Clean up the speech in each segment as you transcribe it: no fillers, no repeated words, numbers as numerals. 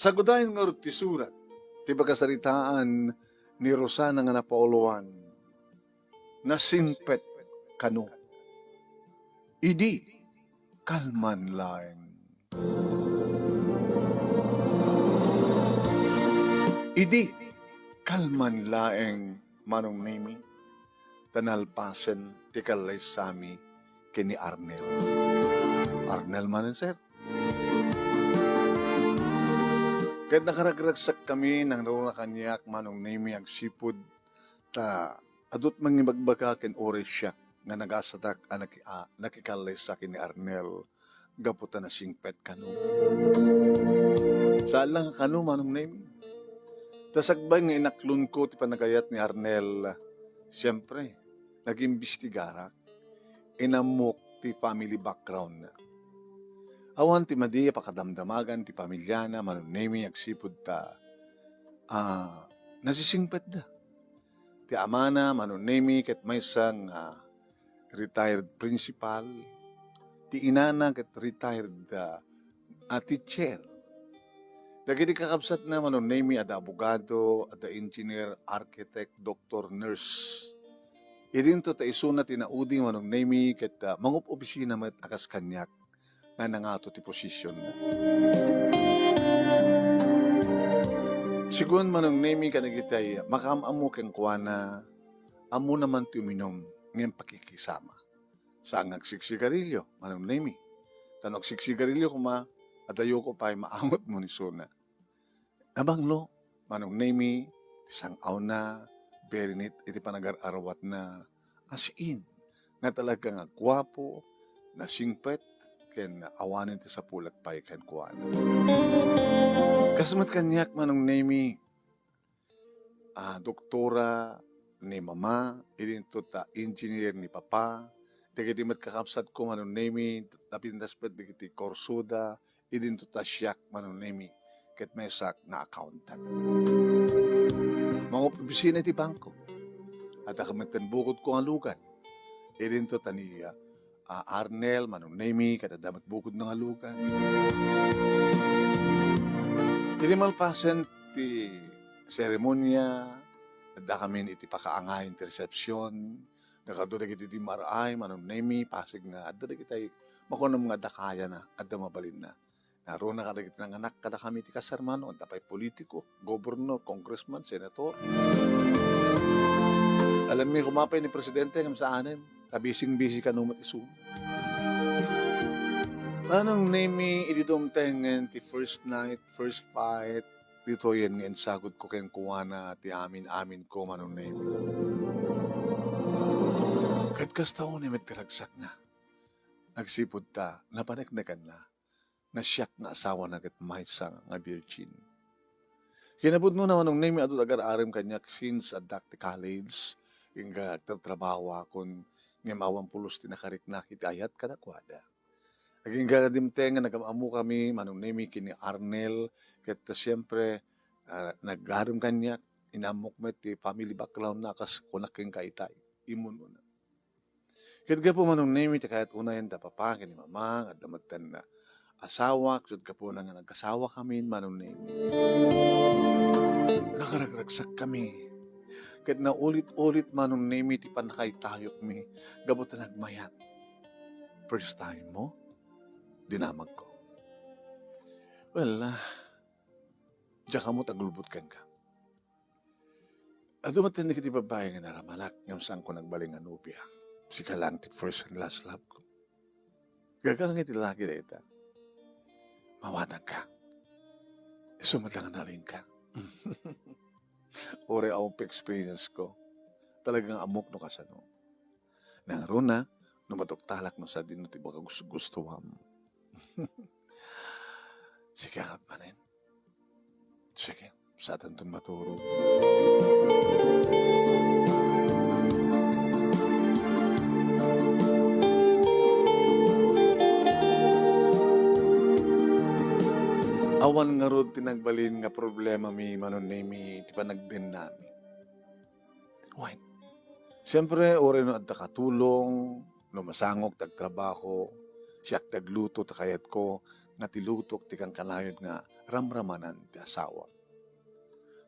Sagudayan nga ti surat, ti pagkasaritaan ni Rosana nga napauluan, na simpet kano. Idi, kalman laeng. Idi, kalman laeng manong nimi, tanalpasen ti kalay sami kini Arnel. Arnel manen sir. Kahit nakaragragsak kami ng nauna kanyak manong nimi ang sipud ta adot mangibagbaga ken ores siya nga nagasatak nakikalay sa akin ni Arnel gaputa na singpet kanu. Saan lang kanu manong nimi? Tasagbay nga inaklon ko ti panagayat ni Arnel, siyempre, nag-imbestigarak, inamok ti family background na. Awan ti madiya pakadamdamagan ti pamilya na manunemi agsipod ta nasisingpet da. Ti amana manunemi ket maysang retired principal, ti inana ket retired teacher. Dagiti kakabsat na manunemi ada abogado, ada engineer, architect, doctor, nurse. Idin to ta isuna tinaudi manunemi ket mangup obisina met akas kanyak nga nangato ti posisyon na. Sigun manunemi kanagitay makamamu ken kuana amo naman ti uminom ngem pakikisama. Saan nagsiksigarilyo manunemi. Tan nagsiksigarilyo kuma adayo ko pa'y maangot mo ni Suna. Nabanglo, manong nemi, isang aw na, very neat, iti panagar-arawat na, as in, nga talaga nga gwapo, na singpet, ken awanin ti sa pulat pa'y ken kuwan. Kasamat kanyak manong nemi, doktora ni mama, idinto ta engineer ni papa, dagiti mat kakapsat ko manong nemi, napindaspet dagiti korsuda, idinto ta siyak manunemi ket mesak nga accountant. Mga opisina ti bangko at akamitan bukod ko ang lugan. Idinto ta ni Arnel manunemi ket damat bukod ng lugan. Iti malpasen ti seremonya da kami iti pakaangay ti resepsyon nakadudag iti ti maray manunemi pasig nga adda kitay makunam nga dakaya na adda mabalin na. Naroon na kadagit ng anak kada kami ti kasarmano, da pa'y politiko, gobernador, congressman, senator. Alam mo kumapay ni presidente ngam sa anin, kabising-bisi ka numat isu. Anong name ididumtengen ti first night, first fight, dito yan nga insagod ko kayong kuwana ti amin-amin ko manong name. Kahit kastaw ni met karagsak na, nagsipod ta, napaneknekan na, nasyak na asawa na ket maysa nga virgin. Kinabudno naman nung name adto agar-arim kanyak since at ti college, inga trabaho akon nga mawang pulos ti nakariknak iti ayat kadakwada. Aging gadimteng nga nagamamu kami manong name kini Arnel ket siyempre nagarim kanyak inamok met ti family background na kas kunak ken kaitay imun una. Ket gapo manong name ti kayat unayen da papa ken ni mama at damatan na asawa, kusod ka po na nga nagkasawa kami, manong name. Nakaragragsak kami. Kahit na ulit-ulit manong name, ti panakay tayok mi, gabot na nagmayat. First time mo, dinamag ko. Well, diya ka mo taglubot ka. Dumating na kiti babae nga naramanak, ngam saan ko nagbaling ang upya. Sika lang ti first and last love ko. Gagang iti laki na ita. Mawatag ka. Sumatang analin ka. Ore ang experience ko. Talagang amok no kasano. Nangaroon na, numatok talak no sa din no ti baka gusto mo. Sige at manin. Sige, sa atin itong maturo. Awan nga rod tinagbalin nga problema mi manunemi ti panagden nami. Why? Siyempre, ore no adda katulong, no masangok tagtrabaho, siyak tagluto takayat ko, nga tilutok ti kang kanayod nga ramramanan ti asawa.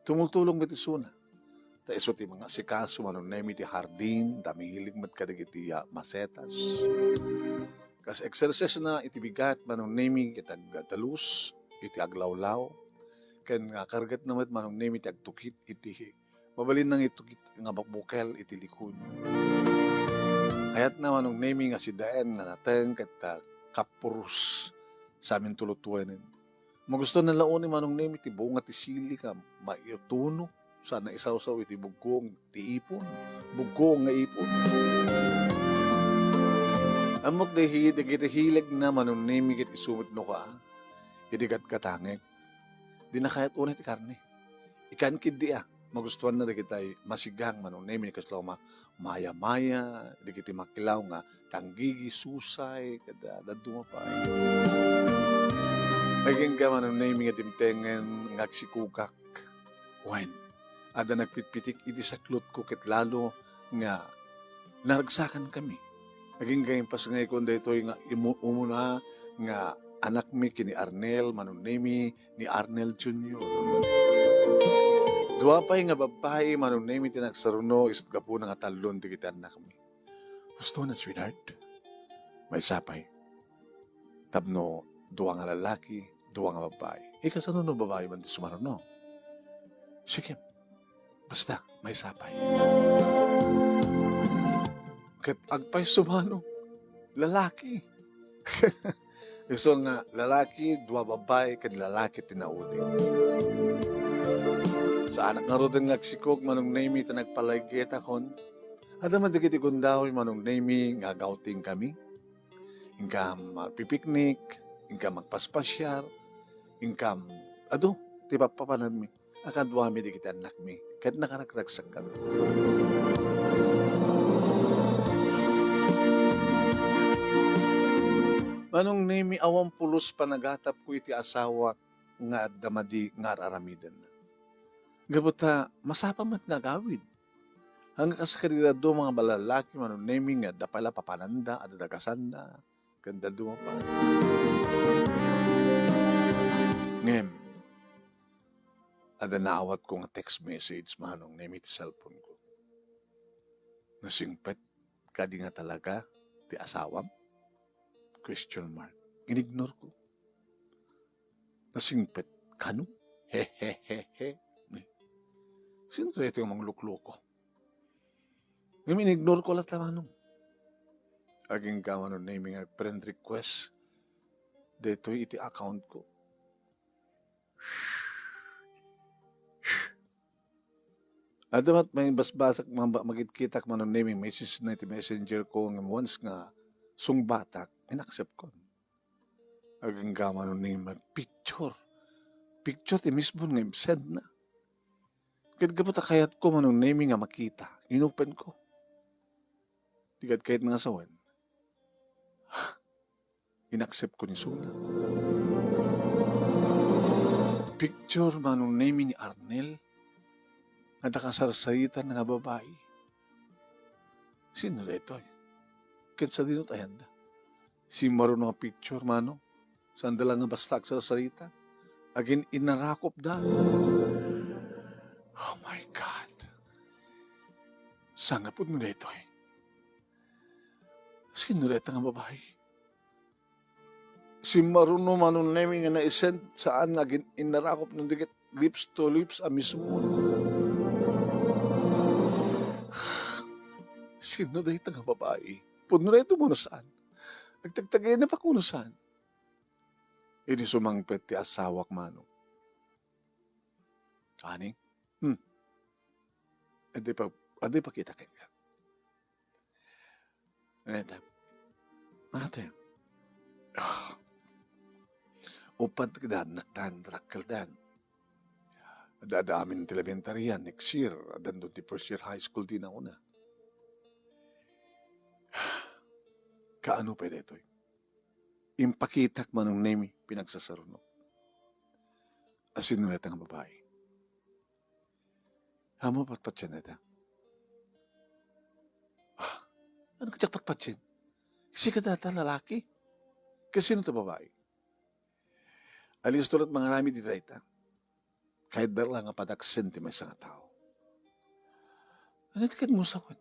Tumultulong iti suna. Ta iso ti mga sikaso manunemi ti hardin, damihilig mat kadagiti masetas. Kas exercise na iti bigat manunemi iti agdalus, iti aglawlaw, ken nga kargat namat manunemi iti agtukit iti mabalin nang itukit nga bakbukel iti likod. Kayat na manunemi nga si Daen nga nateng ket kapurus sa amin tulutuanin. Magusto na laon ni manunemi ti bunga ti sili ka maituno sana isawsaw iti bugong ti ipon, bugong nga ipon. Amok iti hilig na manunemi ket isumit no ka, iti katangek, di na kayat unay ti karne. Ikan kidi magustuhan na dikitay masigang manunemi kaslaw maya-maya, dikiti makilaw nga tanggigi, susay, kada dadumapay. Naging ka manunemi nga dimtengen ngagsikukak, wen, ada nagpitpitik iti saklot ko ket lalo nga naragsakan kami. Naging gayong pas nga ikon daytoy nga umuna nga anak mi kini Arnel manunemi ni Arnel Jr. Duapay nga babae manunemi ti nagsaruno isut gapu nga talon ti kita anak mi. Gusto na sweetheart. May sapay. Tapno duwa nga lalaki, duwa nga babae. Kasano no babae man ti sumaruno? Sige. Basta may sapay. Ket agpay sumano, lalaki. So nga, lalaki, dua babay, ket lalaki tinaudi. Sa anak nga rodin ngagsikog, manong nami ta nagpalaygit akon, ada man digiti kundaw, manong nami nga gauting kami, ingka magpipiknik, ingka magpaspasyar, ingka, ti papapanan mi, akadwa mi digiti anak mi, ket nakaragragsak kami. Manong nemi awang pulos panagatap ko iti asawa nga damadi nga aramiden na. Gabuta, masapamat nga gawid. Hanggang kaskarira do mga balalaki manong nemi nga dapala papananda at dagasanda. Ganda do pa. Ngem, ada naawat ko nga text message manong nemi ti cellphone ko. Nasingpet, kadi nga talaga ti asawam? Question mark. Inignore ko. Nasingpet, kano? Hehehehe. Sino ito yung mga lukloko? Ngayon, inignore ko lahat naman nung. Aging gawa nung naming friend request. Dito iti account ko. At dapat may basbasak magitkitak man nung naming message na iti messenger ko ng once nga sungbatak, inaccept ko. Aging gawa nung naming picture. Picture ti mismo nga send na. Kahit kapata kayat ko manong naming nga makita, inopen ko. Dikat kahit nga sawan. Inaccept ko ni Suna. Picture manong naming ni Arnel na nakasarsaritan nga babae. Sino na ito? Kahit sa dinot ayanda. Si marunong nga picture manong, sandala nga basta sarsaritan. Agin inarakop da. Oh my God. Sanga po nila ito eh. Sino nila ito nga babae? Si Maruno manong naming nga na-send saan nga inarakop ng dikit lips to lips a mismo. Sino nila ito nga babae? Puno na ito muna saan? Nagtagtagay na pa kuno saan? Ini sumangpet ti asawak manong. Kaning? Adi pa kita kaya. Aneta. Ate. Upat kadan, naktan, trakkaldan. Dadaamin ti elementarian next year. Adan doon ti first year high school din ako na. Kaano pa dito? Impakitak manong nemi pinagsasaruno. Asin na ang babae. Hamo patpatsin na ito. Ano ka patpatsin? Kasi ka data lalaki. Kasi no ito babae. Alis tulad mga rami di dayta. Kahit dala nga padaksen ti may nga tao. Ano tikad mo sa kwan?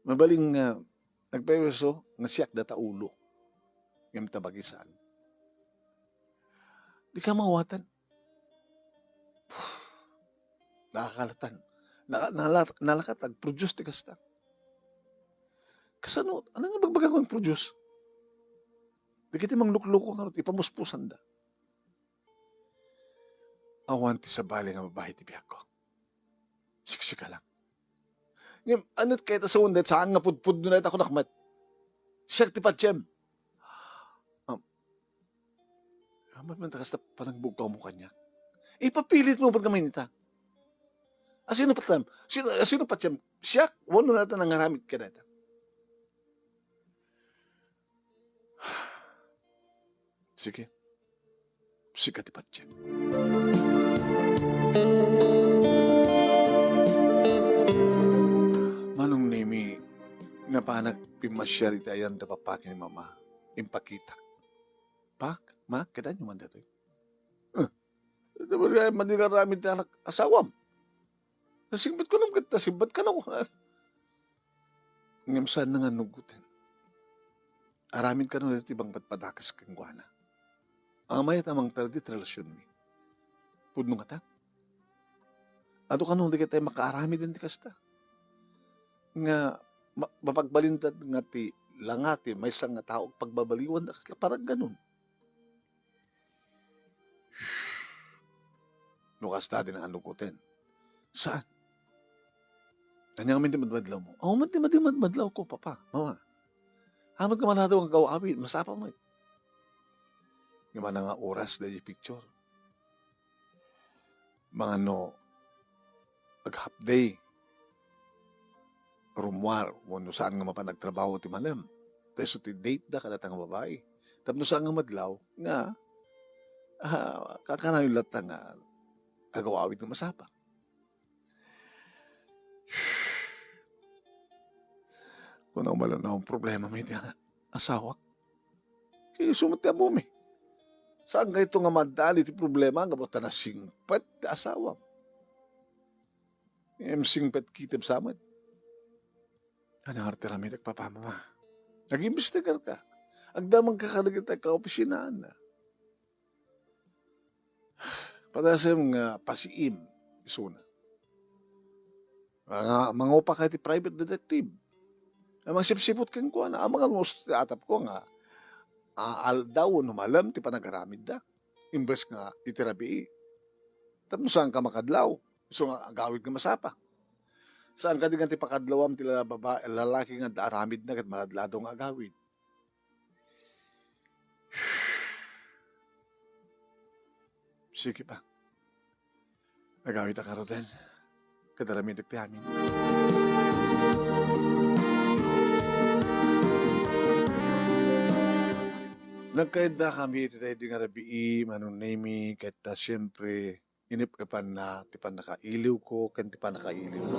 Mabaling nga nagpeweso nga siyak data ulo. Ngam tabagisan. Di ka mawatan. Nakakalatan. Nalakatag, produce ti kasta. Kasano, ano nga bagbaga kong produce? Di kita mang lukluko nga, ipamuspusan da. Awan ti sa bali nga babae ti biyak ko. Siksika lang. Ngayon, anit kahit sa undet, saan nga pudpud na ako nakmat? Siyak ti patsem. Amat man takas na panagbugaw mo kanya. Ipapilit mo pag kamay nita. Sino patsem? Sino patsem? Siyak, wala natin ang ngaramit ka natin. Sige. Sikat ti patsem. Manong nimi, napanak pimasyari tayan da papakin ni mama. Impakita. Pak, ma, kita nyo man dito. Mandigaramid na anak asawam. Nasimbat ko lang kita, simbat ka na ko. Ngam saan na nga nugutin. Aramin ka nung ibang patpadakas kang guana. Ang mayat amang perdit relasyon mi. Pudno nga ta. Ato ka nung di kita makaarami din di kasta. Nga mapagbalintad nga ti langati may isang nga tao pagbabaliwan na kasla parang ganun. Nukas ta din ang anugutin. Saan? Kanya kami di madmadlaw mo. Oh, madlaw ko, papa, mama. Hamad ka manado ang kawawin, masapa mo. Yung mga nga oras na yung picture. Mga no, ag-half day, rumwar, no saan nga mapanagtrabaho ti malam. Tapos ti date da kadatang babae. Tapos saan nga madlaw, nga, kakana yung lata nga, agawawin ng masapa. Kung ako malo na akong problema may asawa. Kaya sumati ang bumi. Saan ka ito nga madali ti problema nga bata na singpat ti asawa. Singpat kitib sa amin. Ano arte rami nagpapamama. Nag-imbestigar ka. Agdamang kakalagit ay kaopisinaan na. Padasem nga pasiim isuna. Mga upa ka ti private detective. Ang mga sipsipot kang kuha na. Ang mga gusto ti atap ko nga aldaw no malam ti panagaramid da. Imbes nga itirabi. Tapos saan ka makadlaw? So nga agawid nga masapa. Saan ka din ti pakadlawam ti lalaki nga aramid na kat maladladong agawid. Sige pa. Agawid ka karoten. Kadaramid ti amin. Nagkaida kami ti nga rabii, manong name, kahit siyempre, inip ka pa na, ti pa nakailiw ko, kan ti pa nakailiw ko.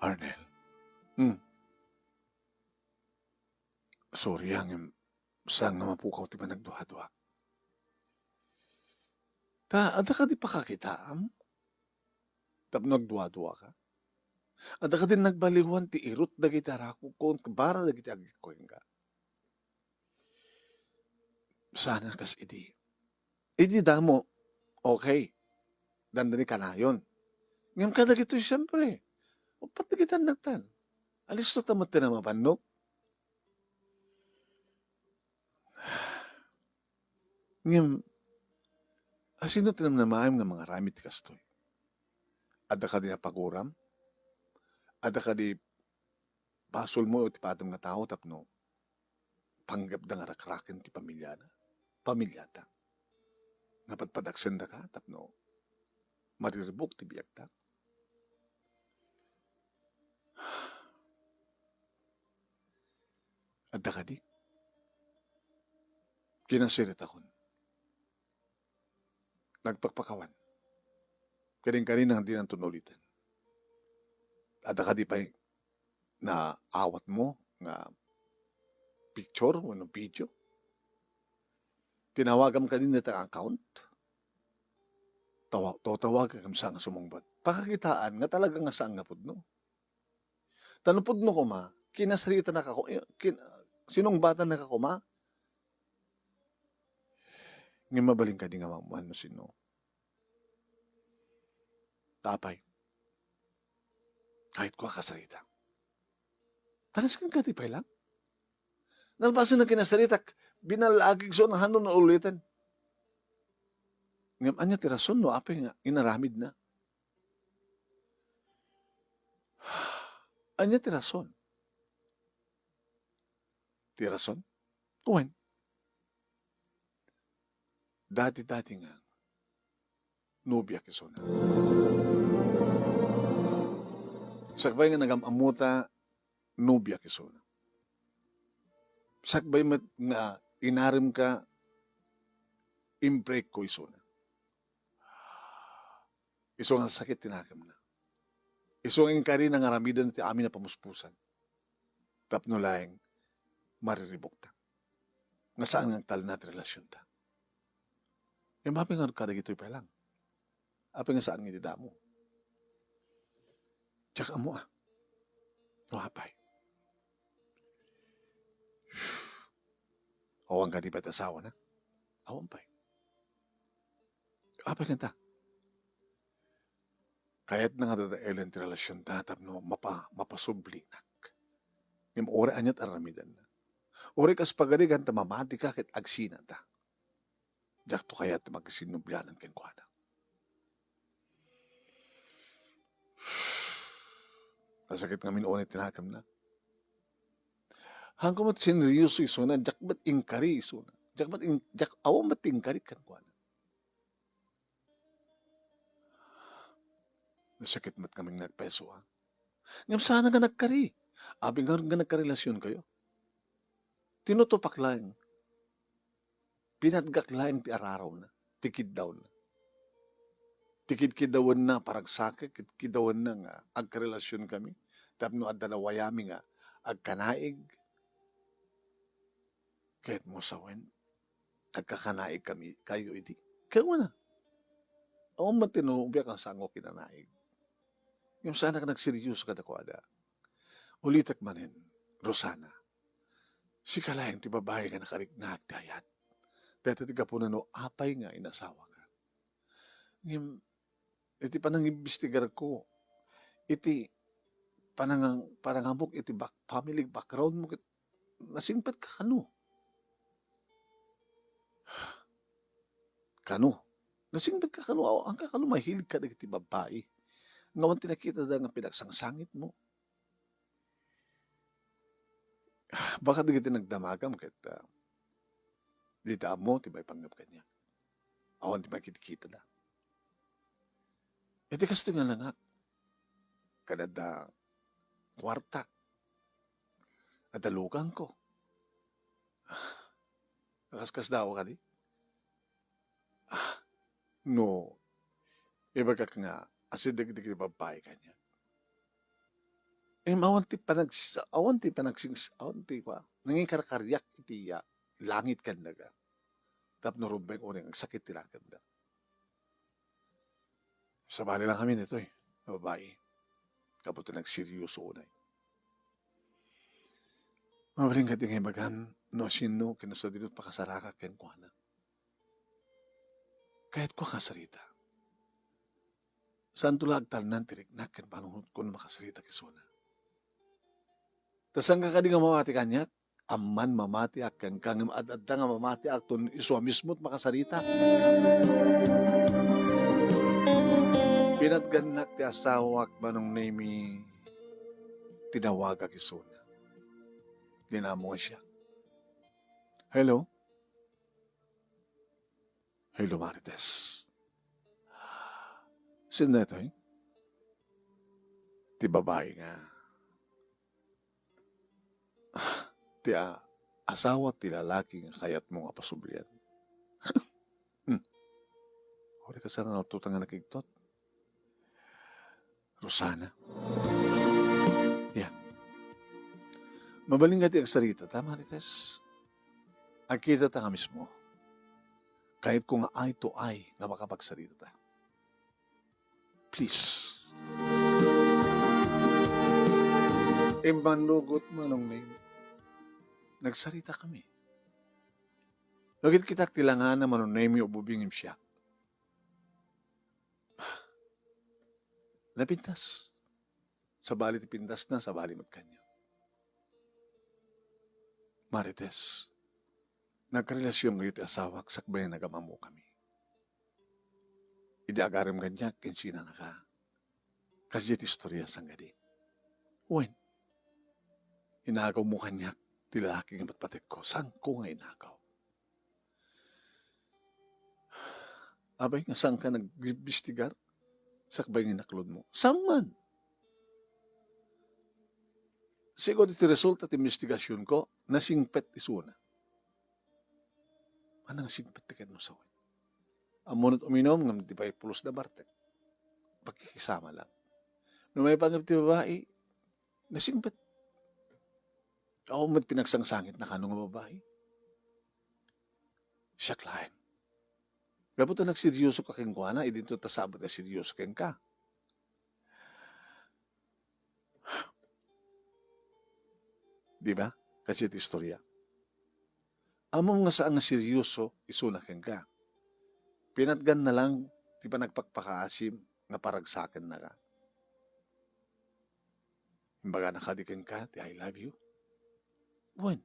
Arnel. Sorry, ang saan nga mapukaw ti pa nagduha-duha. Ada ka di pa kakitaam? Tap nagduha-duha ka? Ada ka din nagbaliwan ti irot da gitara ko kung bara da giti agikoy nga. Sana kas idi. Idi damo, okay. Dandani ka na yun. Ngayon kada gito siyempre. O pati kita nagtan. Alis to tamat na mapanok. Ngayon, asino tinam na maayam nga mga ramit kastoy. Ada ka din na paguram. Ada ka di basol mo o ti padam nga tao tapno panggap da nga rakraken ti pamilya na. Pamilyata. Napatpadaksen da ka tapno mariribok ti biyak ta. Ada ka di. Kinasirit akon. Nagpagpakawan. Kaning-kanin ang di nang tunulitan. Ada ka di pa na awat mo nga picture o no video. Tinawagan ka din na account. Tawagan kam sa nga sumungbat. Pakakitaan nga talaga nga saan nga pudno. Tanupod no ko ma, kinasarita na kako, sinong bata na kako ma? Ngayon mabaling ka di nga mamuhan no sino. Tapay. Kahit ko kasarita. Tanas kang katipay lang. Nalbasan na kinasarita, binalagig so ng hanon na ulitan. Ngayon, anya tirason no, apay nga, inaramid na. Anya tirason. Tirason? Uwan. Dati-dati nga, nubya kisona. Sakbay nga nagamamuta, nubya kisona. Sakbay nga inarim ka, imprek ko isona. Iso nga sakit tinakam na. Iso nga kari ng aramidan ti amin na pamuspusan. Tapno laeng mariribok ta. Nga saan nga tal na relasyon ta. Yung mapi nga kada gito'y pa lang. Api nga saan nga didamo. Tsaka mo Wapay. Awang ka di ba't asawa na? Awang pa'y. Apay nga ta. Kahit na nga dadaelan ti relasyon tatap no mapasublinak. Yung ore anyat aramidan na. Ore kas pagadigan ta mamati ka kit agsina ta. Diyak to kaya ta magsinubyanan keng kuana. Nasakit nga minuunay tinakam na. Hanggang mat sinriyoso iso na, diyak ba't ingkari iso na. Diyak awang ba't ingkari kan kuana. Nasakit mat kaming nagpeso ha. Ngam sana nga nagkari. Abing nga nagkarelasyon kayo. Tinutupak lang. Pinatgak lang ti araraw na. Tikid daw na. Tikid-kidawan na parang sakit. Kidawan na nga agkarelasyon kami. Tapno adda na wayami nga agkanaig. Kahit mo sawen. Agkakanaig kami. Kayo iti. Kaya na. Awang matinubiyak ang sango kinanaig. Yung sana ka nagsiryos ka dako ada. Ulitak manin, Rosana. Si kalayang ti babae nga nakarignaag dayat. Dito ti kapunan no, apay nga inasawa ka. Iti panangimbestigar ko. Iti panangamok iti family background mo. Nasingpat ka kano. Kano. Nasingpat ka kano. Ang kakano mahilig ka iti babae. Ngawan tinakita da nga pinagsangsangit mo. Baka di kita nagdamagam kahit di daan mo, tibay panggap kanya. Awan tibay kitikita na. E di kasto nga lanak. Kanada kwarta. At alukan ko. Nakaskas daw ka di? No. Iba ka nga, asidig di babae kanya. Awanti pa. Nanging karakaryak iti langit kandaga. Tapno rumbeng uring ang sakit tilakan da. Sabali lang kami nito babae. Kaputo nagseryoso unay. Mabaling ka din bagan, no sino, kinusadinot pakasaraka ken kuana. Kahit ko kasarita. Saan tulag talnan tiriknak ken panunod ko makasarita kisuna. Tasang ka nga mamati kanyak, aman mamati akan kang adda nga mamati akton iswa mismo't makasarita. Pinatganak ti asawak manong name tinawaga kisuna. Dinamo siya. Hello? Hello, Marites. Sino ito Ti babae nga. Ti asawa ti lalaki nga kayat mo nga pasublian. Ori ka sana natutang nga nakigtot. Rosana. Yeah. Mabaling ka ti agsarita ta, Marites. Agkita ta nga mismo. Kahit kung ay to ay nga makapagsarita ta. Please. Imbanugot manong name. Nagsarita kami. Lagit kita tilangan na manong name yung ububingim siya. Napintas. Sa bali ti pintas na, sa bali magkanya. Marites, nagkarelasyon ngayon ti asawak, sakbay na nagamamo kami. Idi agarim ganyak, kinsina na ka. Kasi ti istorya sang gadi. When? Inagaw mo kanyak, ti lalaki nga matpatik ko, saan ko nga inagaw? Abay nga saan ka nagbistigar? Sakbay nga naklod mo. Saan man? Siguro iti resulta ti investigasyon ko, nasingpet isuna. Anang singpet tiket mo sa wan? Amunot uminom, ng di pa pulos na bartek. Pagkikisama lang. Nung may pangap ti babae, nasingpet. Ako mat pinagsangsangit na kanong babae. Siya klain. Gapot na nagseryoso ka keng kuana, idinto tasabot na seryoso keng ka. Di ba? Kasi iti istorya. Among nga saan nga seryoso, isuna keng ka. Pinatgan na lang, di pa nagpagpakaasim, nga paragsakan na ka. Imbaga nakadikin ka, ti I love you. When?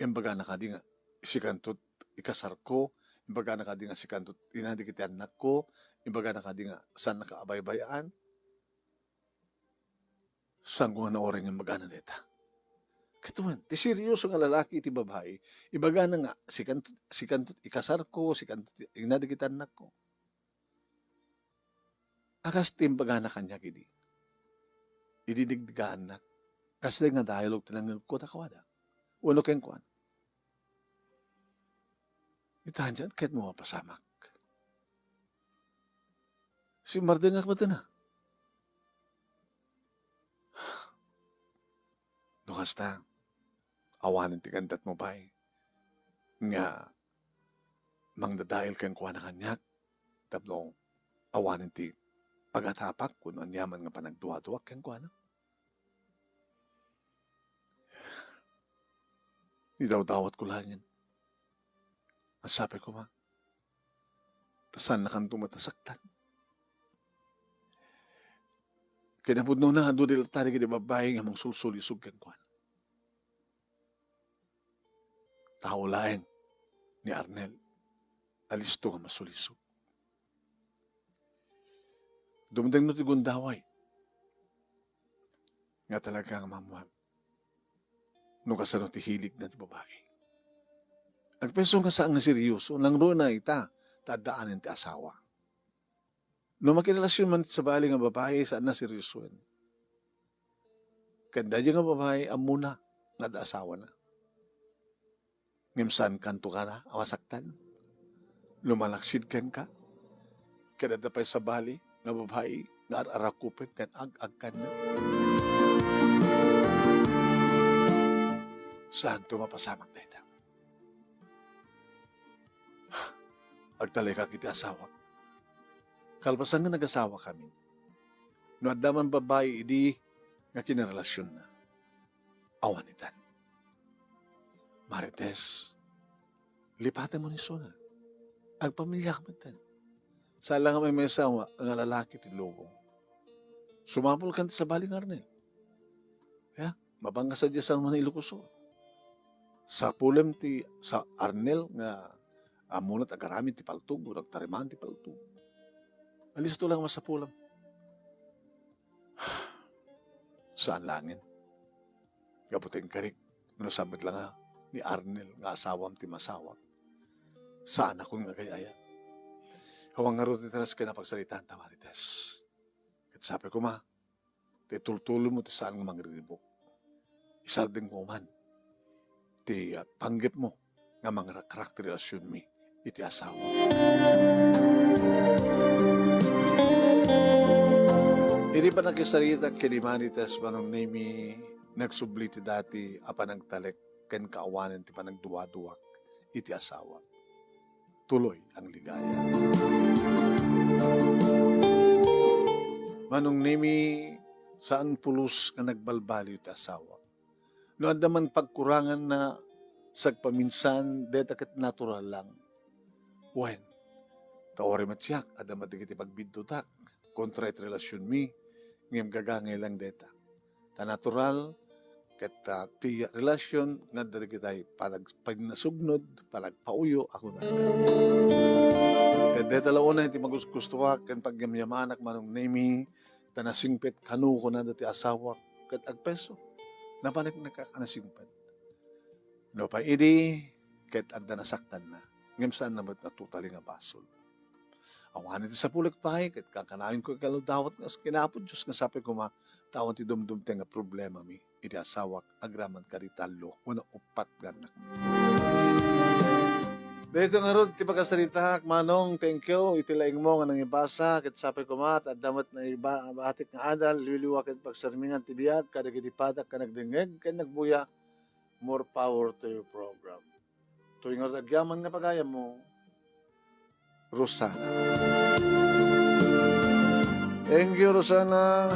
Imbaga nakadi nga, sikantot ikasar ko, imbaga nakadi nga sikantot inadikit anak ko, imbaga nakadi nga saan nakaabaybayaan, saan ko nga na oring imbaga na neta. Katuan, ti seryoso nga lalaki iti babae, ibaga na nga sikantot ikasar ko, sikantot inadikit anak ko. Akas timbaga na kanya kidi. Ididigdigaan na. Kasi nga dialogue tinanggap ko takawada. Uno keng kuan. Itahan dyan, kahit mo mapasamak. Si Mardengak ba na? Nukas ta, awanin ti kandat mo ba nga mangdadahil kang kuha na kanyak, tablong awanin ti pagatapak kung anyaman nga panagduwa-duwak kang kuha na. Idaw-dawat ko lang yan. Masabi ko ba? Tasan na kang tumatasaktan. Kinapudno na, doon nila tayo kaya babae nga mong sulsul-isog kang kuhan. Tao laeng ni Arnel, alisto nga masulisog. Dumdang no ti gundaway. Nga talaga nga mamuhan. Nung kasano ti hilig na ti babae. Nagpeso nga saan nga seryoso, lang roon na ita, tadaanin ti asawa. Nung makirelasyon man sa bali nga babae, saan na seryosoin. Kanda di nga babae, amuna, nga da asawa na. Ngimsan kanto ka na, awasaktan. Lumalaksid ken ka. Kada dapay sa bali, nga babae, nga arakupin, kan ag-ag na. Saan ito mapasamak na ito? Agtalay ka kiti asawa. Kalpasan nga nag-asawa kami. No adaman babae, idi nga kinarelasyon na. Awanitan. Marites, lipatan mo ni Sona. Agpamilya ka matan. Sala nga may asawa, nga lalaki ti lubong. Sumapol ka sa baling Arnel. Ya, mabangga sa Diyas ang mga ilukuso. Sa pulam ti, sa Arnel nga amunat agaramin ti paltug, o nagtariman ti paltug. Alis to lang mas sa pulam. Saan langin? Kaputing karik, nasamit lang nga ni Arnel, nga asawam ti masawak. Saan akong nagayaya? Hawang nga rin tanas ka na pagsalitaan, Tamarites. At sabi ko ma, titultulo mo ti saan nga mangriribok. Isarding mo man, ti panggip mo nga mga karakterasyon mi iti asawa. Hindi pa nakisarita kilimanitas manong nami nagsubliti dati apa nagtalek ken kaawanan ti panagduwa-duwak iti asawa. Tuloy ang ligaya. Manong nami saan pulos nga nagbalbali iti asawa. No anda man pagkurangan na sagpaminsan deta ket natural lang. When kaori matyak ada matigiti pagbiddutak kontra iti relasyon mi ngem gagangay lang deta. Ta natural ket ti relasyon nga dari kitay pagnasugnod palagpauyo ako na. Ket deta launa iti magusgustuha ken pagyamyamanak manong nemi tanasingpet kanu ko na dati asawa ket agpeso napanek nakakanasingpet. No pa idi ket adda nasaktan na. Ngem saan naman natutali nga basol. Awan iti sa pulik pahay ket kakanayon ko kaludawat nga kinapod Diyos nga sapi ko tawon ti dumdumte nga problema mi iti asawak agraman karitalo wano upat ganak. Dito nga ron ti pagkasarita manong thank you iti laing mo nga nang ibasa ket sapi ko at damat na iba batik nga adal liliwa ket pagsarmingan ti biag kada kiti patak ka nagdingeg ken nagbuya more power to your program. Tuwing agyaman nga pagaya mo Rosana. Thank you, Rosana.